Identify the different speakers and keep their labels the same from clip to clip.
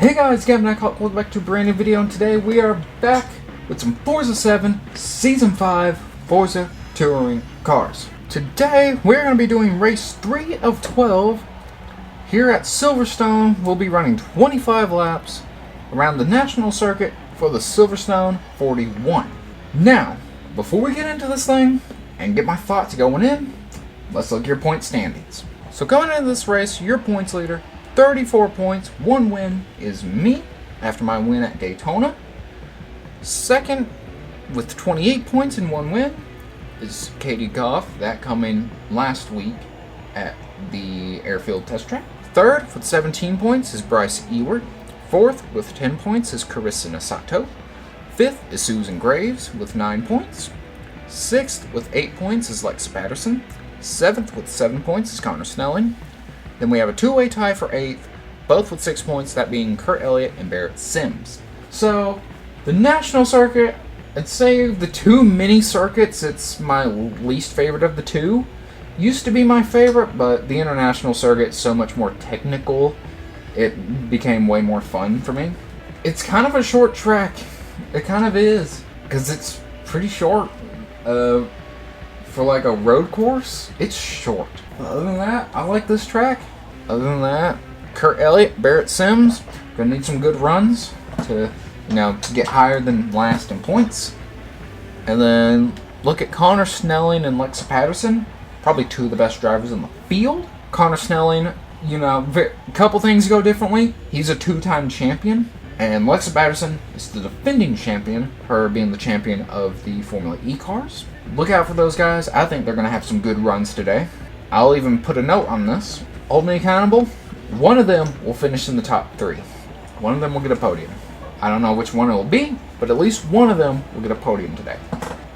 Speaker 1: Hey guys, Gavin and welcome back to a brand new video, and today we are back with some Forza 7 Season 5 Forza Touring Cars. Today we're going to be doing race 3 of 12 here at Silverstone. We'll be running 25 laps around the National Circuit for the Silverstone 41. Now, before we get into this thing and get my thoughts going in, let's look at your point standings. So going into this race, your points leader, 34 points, 1 win is me after my win at Daytona. Second with 28 points and 1 win is Katie Goff, that coming last week at the airfield test track. Third with 17 points is Bryce Ewart. Fourth with 10 points is Carissa Nasato. Fifth is Susan Graves with 9 points. Sixth with 8 points is Lex Patterson. Seventh with 7 points is Connor Snelling. Then we have a two-way tie for 8th, both with 6 points, that being Kurt Elliott and Barrett Sims. So, the National Circuit, I'd say the two mini circuits, it's my least favorite of the two. Used to be my favorite, but the International Circuit is so much more technical, it became way more fun for me. It's kind of a short track. It kind of is, because it's pretty short. For like a road course, it's short. Other than that, I like this track. Other than that, Kurt Elliott, Barrett Sims, gonna need some good runs to, get higher than last in points. And then look at Connor Snelling and Lexa Patterson, probably two of the best drivers in the field. Connor Snelling, a couple things go differently. He's a 2-time champion. And Lexa Patterson is the defending champion, her being the champion of the Formula E cars. Look out for those guys. I think they're going to have some good runs today. I'll even put a note on this. Hold me accountable. One of them will finish in the top 3. One of them will get a podium. I don't know which one it will be, but at least one of them will get a podium today.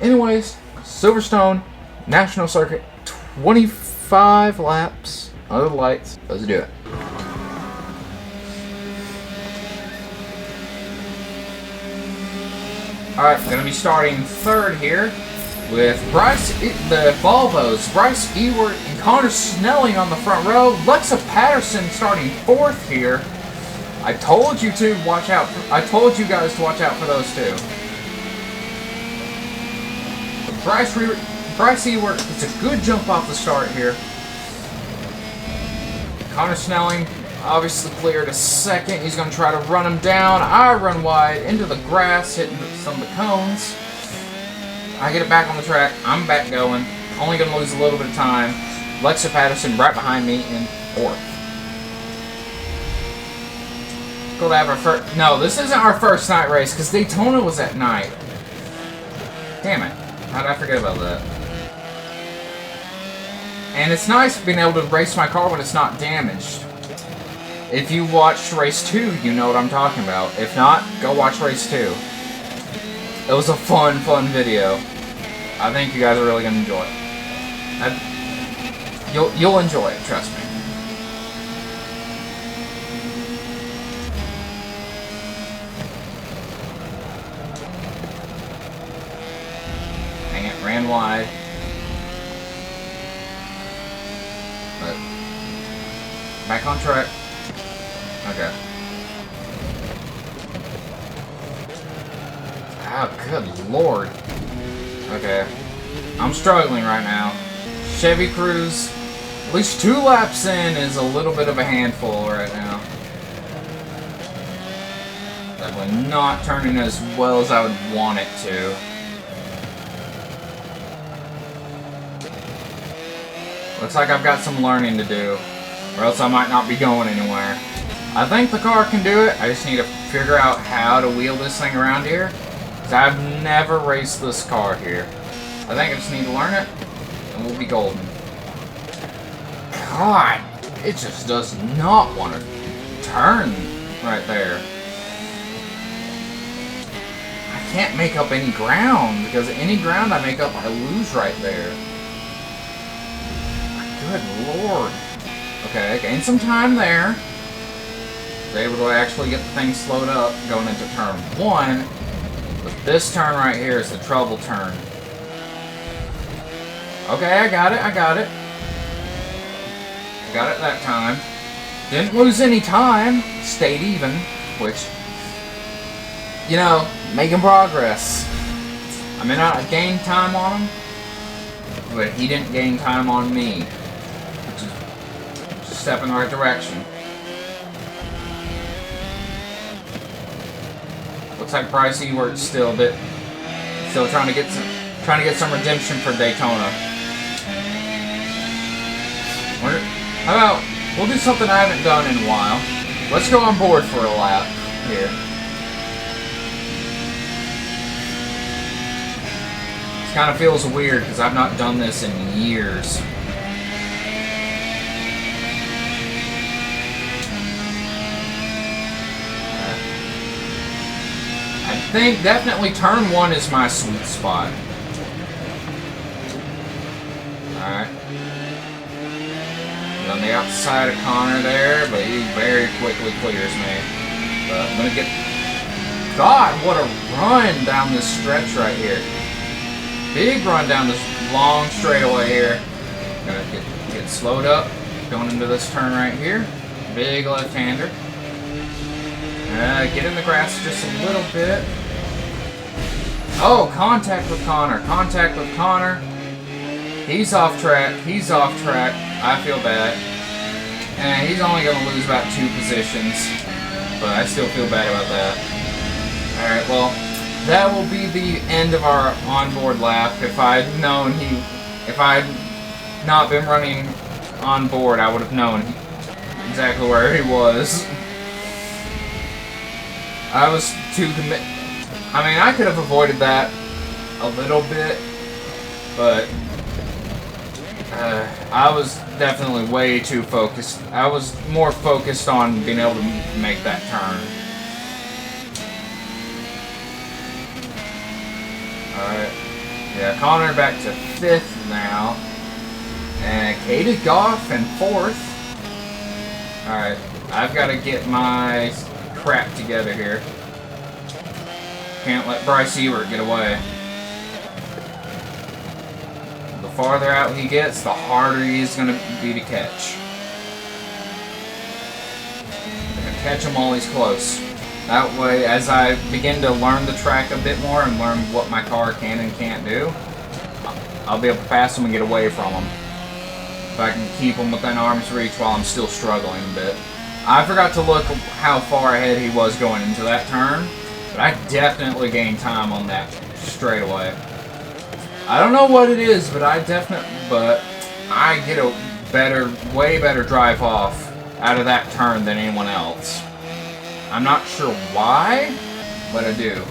Speaker 1: Anyways, Silverstone, National Circuit, 25 laps, under the lights. Let's do it. Alright, going to be starting third here with the Volvos, Bryce Ewart and Connor Snelling on the front row. Lexa Patterson starting 4th here. I told you to watch out. I told you guys to watch out for those two. Bryce Ewart gets a good jump off the start here. Connor Snelling obviously cleared a second. He's going to try to run him down. I run wide into the grass, hitting some of the cones. I get it back on the track. I'm back going. Only going to lose a little bit of time. Lexa Patterson right behind me in 4th. Go to have our first... No, this isn't our first night race because Daytona was at night. Damn it. How did I forget about that? And it's nice being able to race my car when it's not damaged. If you watched race 2, you know what I'm talking about. If not, go watch race 2. It was a fun video. I think you guys are really going to enjoy it. You'll enjoy it, trust me. Dang it, ran wide. But back on track. Okay. Oh, good lord. Okay. I'm struggling right now. Chevy Cruise, at least 2 laps in, is a little bit of a handful right now. Definitely not turning as well as I would want it to. Looks like I've got some learning to do, or else I might not be going anywhere. I think the car can do it. I just need to figure out how to wheel this thing around here. I've never raced this car here. I think I just need to learn it, and we'll be golden. God, it just does not want to turn right there. I can't make up any ground, because any ground I make up, I lose right there. Good lord. Okay, I gained some time there. Was able to actually get the thing slowed up going into turn 1. But this turn right here is the trouble turn. Okay, I got it. Got it that time. Didn't lose any time. Stayed even. which, you know, making progress. I may not have gained time on him, but he didn't gain time on me, which is just a step in the right direction. Looks like Bryce Ewert's still trying to get some redemption for Daytona. How about we'll do something I haven't done in a while. Let's go on board for a lap here. It kind of feels weird because I've not done this in years. I think definitely turn 1 is my sweet spot. Alright. On the outside of Connor there, but he very quickly clears me. But I'm gonna get... God, what a run down this stretch right here. Big run down this long straightaway here. Gonna get slowed up, going into this turn right here. Big left-hander. Get in the grass just a little bit. Oh, contact with Connor. Contact with Connor. He's off track. He's off track. I feel bad. And he's only going to lose about 2 positions. But I still feel bad about that. Alright, well, that will be the end of our onboard lap. If I had not been running on board, I would have known exactly where he was. I was too commit. I mean, I could have avoided that a little bit, but I was definitely way too focused. I was more focused on being able to make that turn. Alright. Yeah, Connor back to 5th now. And Katie Goff in 4th. Alright, I've got to get my crap together here. Can't let Bryce Ewert get away. The farther out he gets, the harder he's going to be to catch. I'm going to catch him while he's close. That way, as I begin to learn the track a bit more and learn what my car can and can't do, I'll be able to pass him and get away from him. If I can keep him within arm's reach while I'm still struggling a bit. I forgot to look how far ahead he was going into that turn, but I definitely gained time on that straightaway. I don't know what it is, but I get a way better drive off out of that turn than anyone else. I'm not sure why, but I do.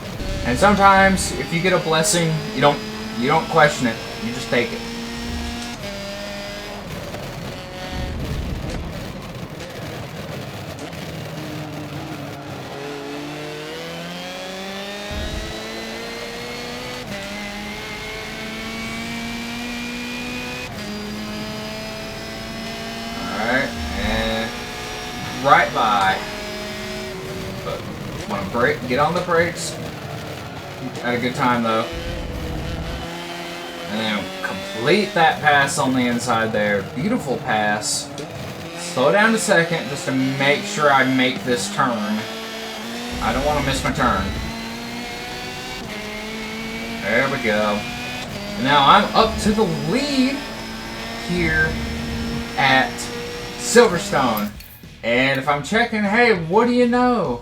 Speaker 1: And sometimes, if you get a blessing, you don't question it. You just take it. Right by. But want to brake, get on the brakes. Had a good time though. And then complete that pass on the inside there. Beautiful pass. Slow down to second just to make sure I make this turn. I don't want to miss my turn. There we go. And now I'm up to the lead here at Silverstone. And if I'm checking, hey, what do you know?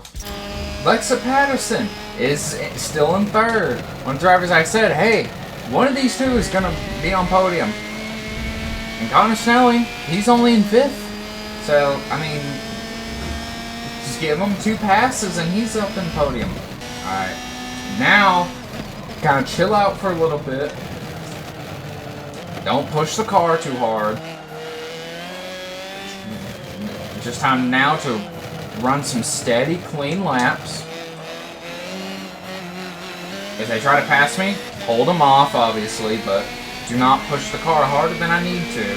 Speaker 1: Lexa Patterson is still in 3rd. One of the drivers I said, hey, one of these two is going to be on podium. And Connor Snelling, he's only in 5th. So, I mean, just give him 2 passes and he's up in podium. Alright. Now, kind of chill out for a little bit. Don't push the car too hard. Just time now to run some steady, clean laps. If they try to pass me, hold them off, obviously, but do not push the car harder than I need to.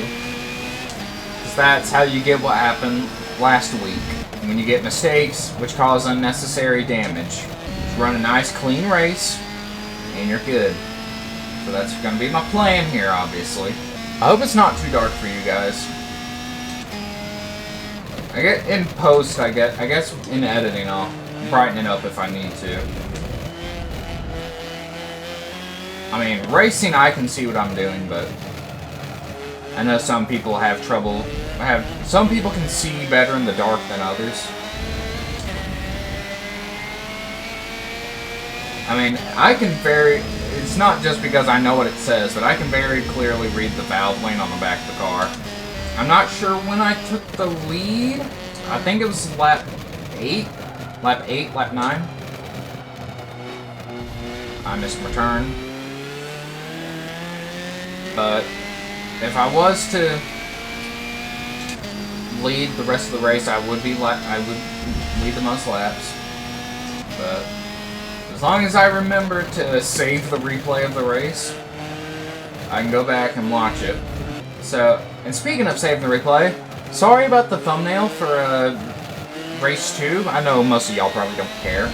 Speaker 1: Because that's how you get what happened last week. When you get mistakes, which cause unnecessary damage. Just run a nice, clean race, and you're good. So that's going to be my plan here, obviously. I hope it's not too dark for you guys. I get in post, I guess in editing I'll brighten it up if I need to. I mean, racing, I can see what I'm doing, but I know some people have trouble. Some people can see better in the dark than others. I mean, it's not just because I know what it says, but I can very clearly read the valve lane on the back of the car. I'm not sure when I took the lead. I think it was lap 8, lap 9. I missed my turn. But if I was to lead the rest of the race, I would lead the most laps. But as long as I remember to save the replay of the race, I can go back and watch it. So, and speaking of saving the replay, sorry about the thumbnail for race 2. I know most of y'all probably don't care,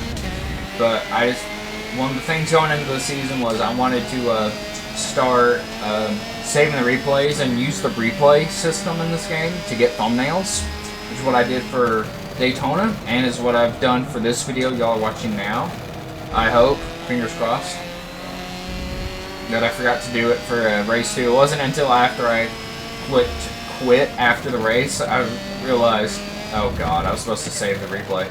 Speaker 1: but one of the things going into the season was I wanted to start saving the replays and use the replay system in this game to get thumbnails, which is what I did for Daytona, and is what I've done for this video y'all are watching now. I hope, fingers crossed, that I forgot to do it for race 2. It wasn't until after I clicked quit after the race I realized, oh god, I was supposed to save the replay.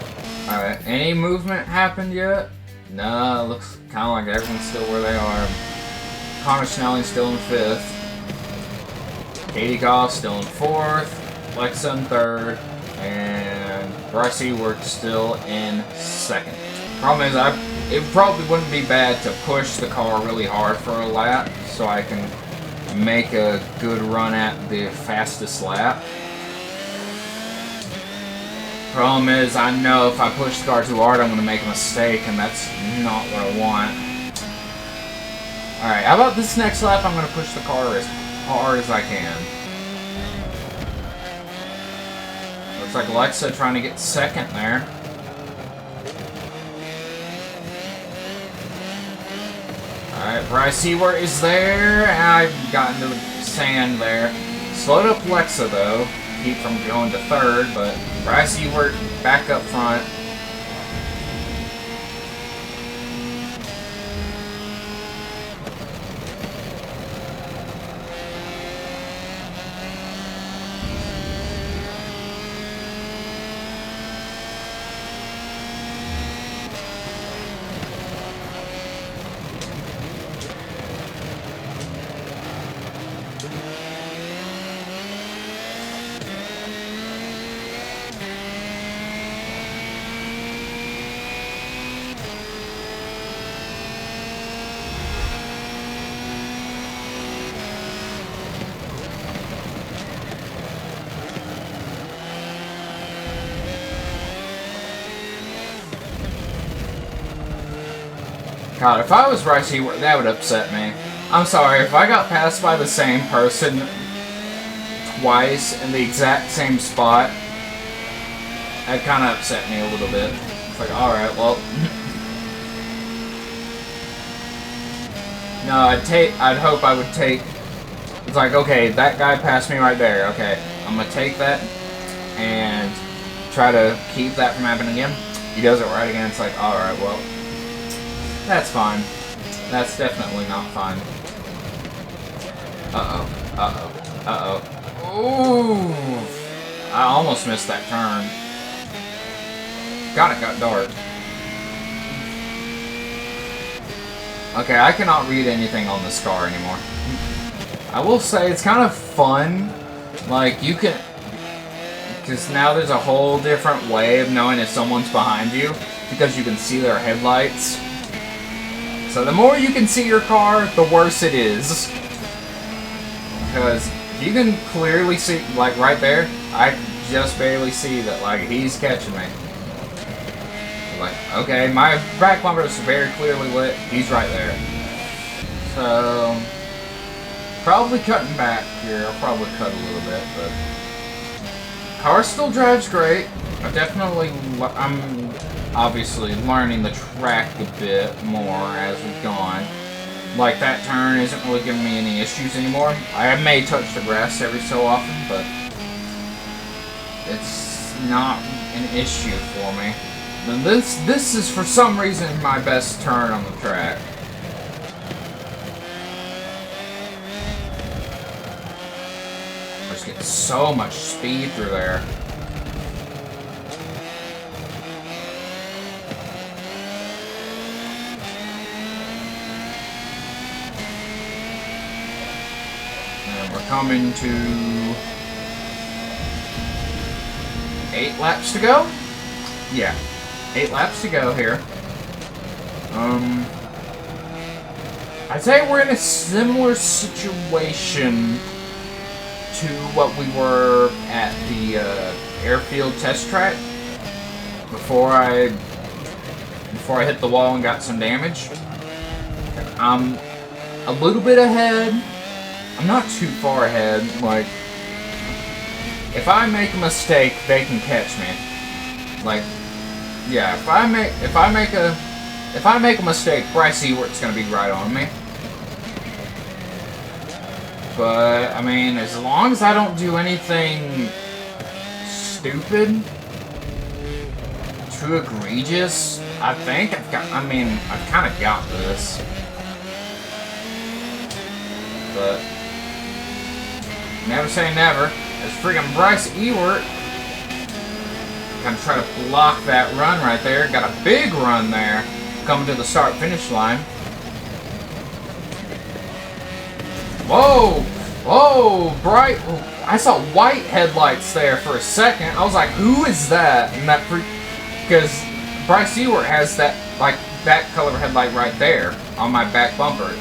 Speaker 1: Alright, any movement happened yet? No, it looks kind of like everyone's still where they are. Connor Snelling's still in 5th. Katie Goff still in 4th. Lexa in 3rd. And Bryce Ewart still in 2nd. Problem is, it probably wouldn't be bad to push the car really hard for a lap so I can make a good run at the fastest lap. Problem is, I know if I push the car too hard, I'm going to make a mistake, and that's not what I want. Alright, how about this next lap? I'm going to push the car as hard as I can. Looks like Alexa trying to get 2nd there. Alright, Bryce Ewart is there. I've gotten to the sand there. Slowed up Lexa, though. Keep from going to 3rd, but Bryce Ewart back up front. God, if I was Bryce Ewart, that would upset me. I'm sorry, if I got passed by the same person twice in the exact same spot, that kind of upset me a little bit. It's like, alright, well... No, I'd hope I would take... It's like, okay, that guy passed me right there. Okay, I'm gonna take that and try to keep that from happening again. He does it right again. It's like, alright, well... That's fine. That's definitely not fine. Uh-oh. Uh-oh. Uh-oh. Ooh! I almost missed that turn. God, it got dark. Okay, I cannot read anything on this car anymore. I will say, it's kind of fun. Like, you can... Because now there's a whole different way of knowing if someone's behind you. Because you can see their headlights. So the more you can see your car, the worse it is. Because you can clearly see, like right there, I just barely see that, like, he's catching me. Like, okay, my back bumper is very clearly lit, he's right there. So, probably cutting back here, I'll probably cut a little bit, but... Car still drives great. I'm obviously learning the track a bit more as we've gone. Like, that turn isn't really giving me any issues anymore. I may touch the grass every so often, but it's not an issue for me. And this is for some reason my best turn on the track. I just get so much speed through there. And we're coming to 8 laps to go? Yeah. 8 laps to go here. I'd say we're in a similar situation to what we were at the airfield test track before I hit the wall and got some damage. I'm a little bit ahead. I'm not too far ahead. Like, if I make a mistake, they can catch me. Like, yeah, if I make a mistake, Bryce Ewart's gonna be right on me. But I mean, as long as I don't do anything stupid, too egregious, I think I've kind of got this. But never say never. As freaking Bryce Ewart. Gonna try to block that run right there. Got a big run there. Coming to the start-finish line. Whoa! Whoa! Bright. I saw white headlights there for a second. I was like, who is that? And that because Bryce Ewart has that, like, that color headlight right there on my back bumper.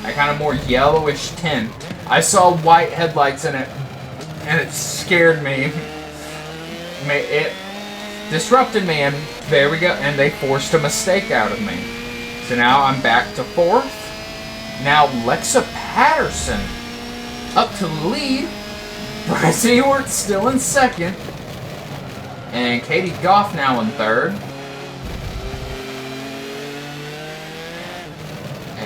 Speaker 1: That kind of more yellowish tint. I saw white headlights in it, and it scared me. It disrupted me, and there we go. And they forced a mistake out of me. So now I'm back to 4th. Now Lexa Patterson up to the lead. Bryce Ewart still in 2nd. And Katie Goff now in 3rd.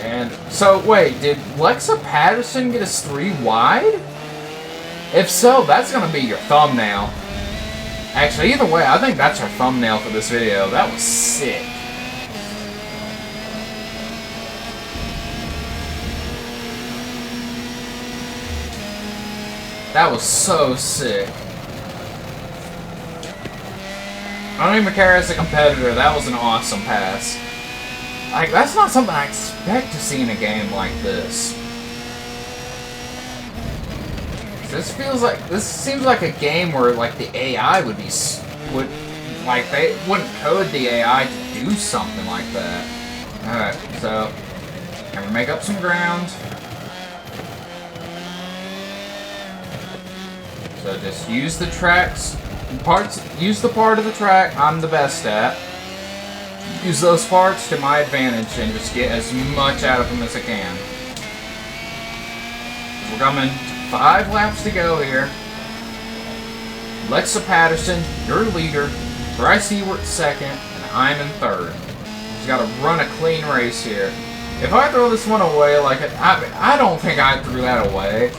Speaker 1: And so, wait, did Lexa Patterson get us 3 wide? If so, that's going to be your thumbnail. Actually, either way, I think that's our thumbnail for this video. That was sick. That was so sick. I don't even care as a competitor. That was an awesome pass. Like, that's not something I expect to see in a game like this. This seems like a game where, like, the AI would they wouldn't code the AI to do something like that. Alright, so I'm gonna make up some ground. So just use the use the part of the track I'm the best at. Use those parts to my advantage and just get as much out of them as I can. We're coming 5 laps to go here. Lexa Patterson, your leader. Bryce Ewart 2nd, and I'm in 3rd. Just got to run a clean race here. If I throw this one away, like I don't think I threw that away.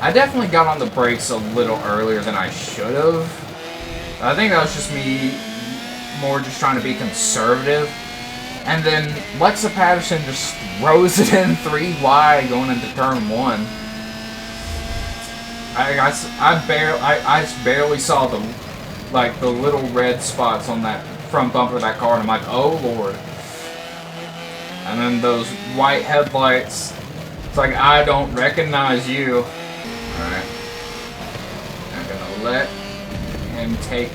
Speaker 1: I definitely got on the brakes a little earlier than I should have. I think that was just me more just trying to be conservative. And then Lexa Patterson just throws it in 3 wide going into turn 1. I just barely saw the little red spots on that front bumper of that car, and I'm like, oh lord. And then those white headlights, it's like, I don't recognize you. Alright. I'm gonna let him take,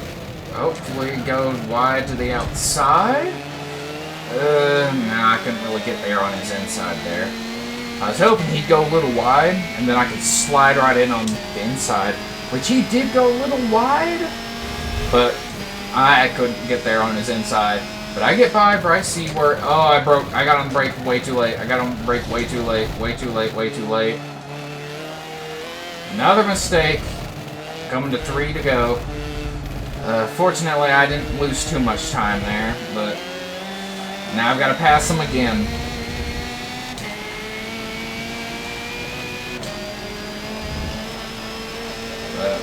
Speaker 1: hopefully go wide to the outside. Nah, I couldn't really get there on his inside there. I was hoping he'd go a little wide, and then I could slide right in on the inside, which he did go a little wide, but I couldn't get there on his inside. But I get by Bryce Ewart. Oh, I got on the brake way too late. I got on the brake way too late. Way too late. Way too late. Another mistake. Coming to 3 to go. Fortunately, I didn't lose too much time there, but now I've got to pass him again.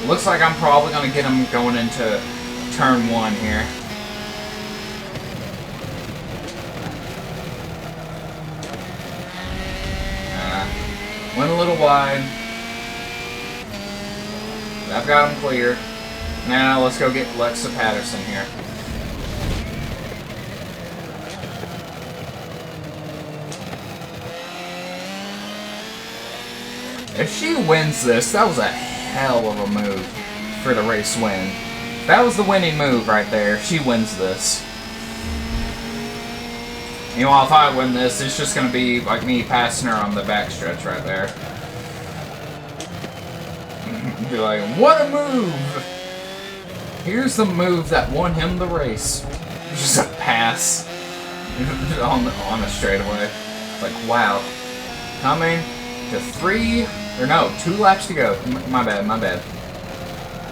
Speaker 1: Looks like I'm probably going to get him going into turn 1 here. little wide. I've got him clear. Now let's go get Alexa Patterson here. If she wins this, that was a hell of a move for the race win. That was the winning move right there. If she wins this. You know, if I win this, it's just going to be like me passing her on the backstretch right there. Be like, what a move! Here's the move that won him the race. Just a pass on a straightaway. Like, wow. Coming to 2 laps to go. My bad.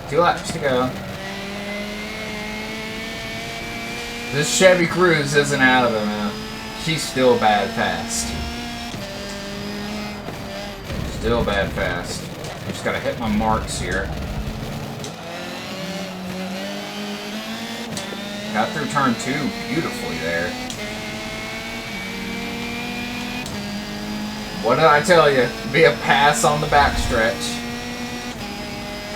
Speaker 1: 2 laps to go. This Chevy Cruze isn't out of it, man. She's still bad fast. Still bad fast. Just gotta hit my marks here. Got through turn 2 beautifully there. What did I tell you? Be a pass on the backstretch.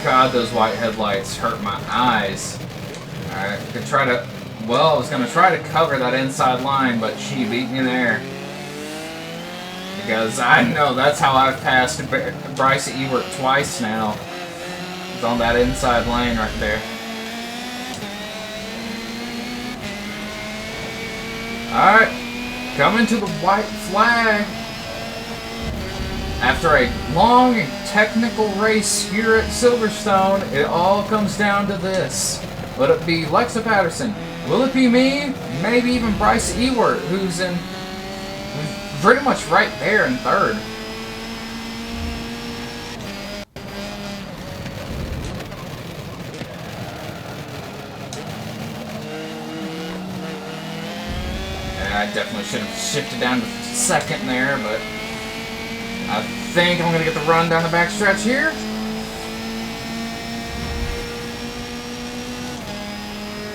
Speaker 1: God, those white headlights hurt my eyes. Alright, could try to... Well, I was going to try to cover that inside line, but she beat me there. Because I know that's how I've passed Bryce Ewert twice now. It's on that inside lane right there. Alright, coming to the white flag. After a long and technical race here at Silverstone, it all comes down to this. Will it be Alexa Patterson? Will it be me? Maybe even Bryce Ewert, who's pretty much right there in third. I definitely should have shifted down to second there, but I think I'm going to get the run down the backstretch here.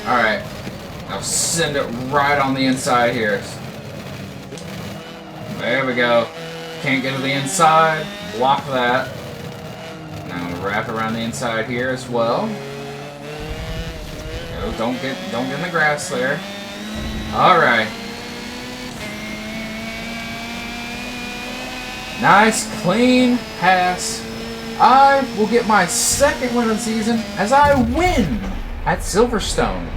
Speaker 1: Alright. I'll send it right on the inside here. There we go. Can't get to the inside. Block that. Now I'm going to wrap around the inside here as well. No, don't get in the grass there. Alright. Nice, clean pass. I will get my second win of the season as I win at Silverstone.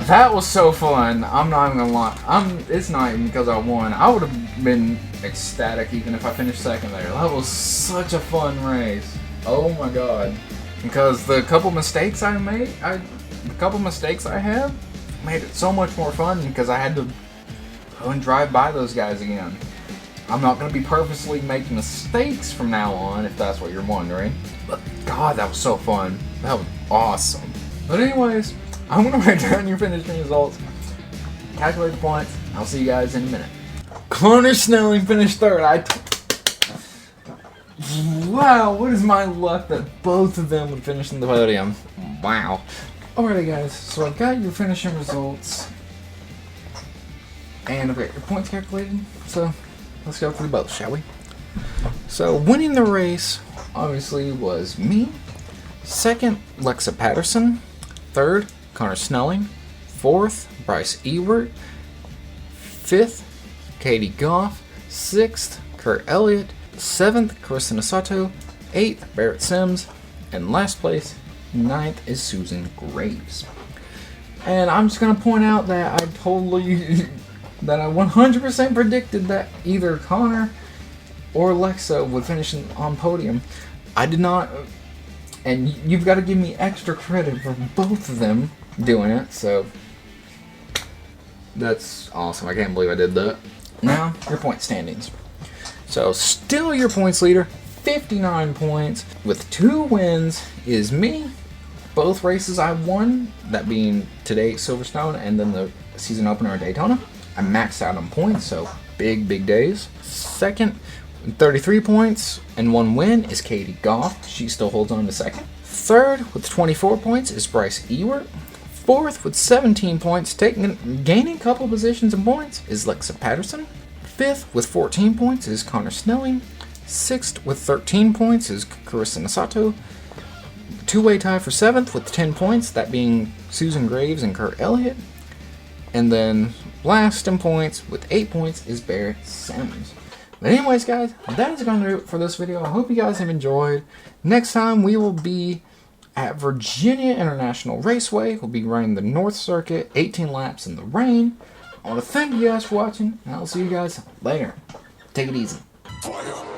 Speaker 1: That was so fun. I'm not even gonna lie. It's not even because I won. I would have been ecstatic even if I finished second there. That was such a fun race. Oh my god. Because the couple mistakes I made, made it so much more fun because I had to go and drive by those guys again. I'm not going to be purposely making mistakes from now on, if that's what you're wondering. But god, that was so fun. That was awesome. But anyways, I'm going to write down your finishing results, calculate the points. I'll see you guys in a minute. Connor Snelling finished third. Wow, what is my luck that both of them would finish in the podium. Wow. Alrighty guys, so I've got your finishing results. And I've got your points calculated. So let's go through both, shall we? So winning the race, obviously, was me. Second, Alexa Patterson. Third, Connor Snelling. Fourth, Bryce Ewert. Fifth, Katie Goff. Sixth, Kurt Elliott. Seventh, Kristen Sato. Eighth, Barrett Sims. And last place, ninth, is Susan Graves. And I'm just going to point out that I 100% predicted that either Connor or Alexa would finish on podium. I did not, and you've got to give me extra credit for both of them doing it, so that's awesome. I can't believe I did that. Now, your point standings. So, still your points leader, 59 points, with 2 wins, is me. Both races I won, that being today at Silverstone and then the season opener at Daytona. I maxed out on points, so big days. Second, 33 points and 1 win is Katie Goff. She still holds on to second. Third, with 24 points, is Bryce Ewert. Fourth, with 17 points, gaining a couple positions and points, is Alexa Patterson. Fifth, with 14 points, is Connor Snelling. Sixth with 13 points is Carissa Nasato. Two-way tie for 7th with 10 points, that being Susan Graves and Kurt Elliott. And then last in points with 8 points is Barrett Simmons. But anyways, guys, that is going to do it for this video. I hope you guys have enjoyed. Next time we will be at Virginia International Raceway. We'll be running the North Circuit, 18 laps in the rain. I want to thank you guys for watching, and I'll see you guys later. Take it easy.
Speaker 2: Fire.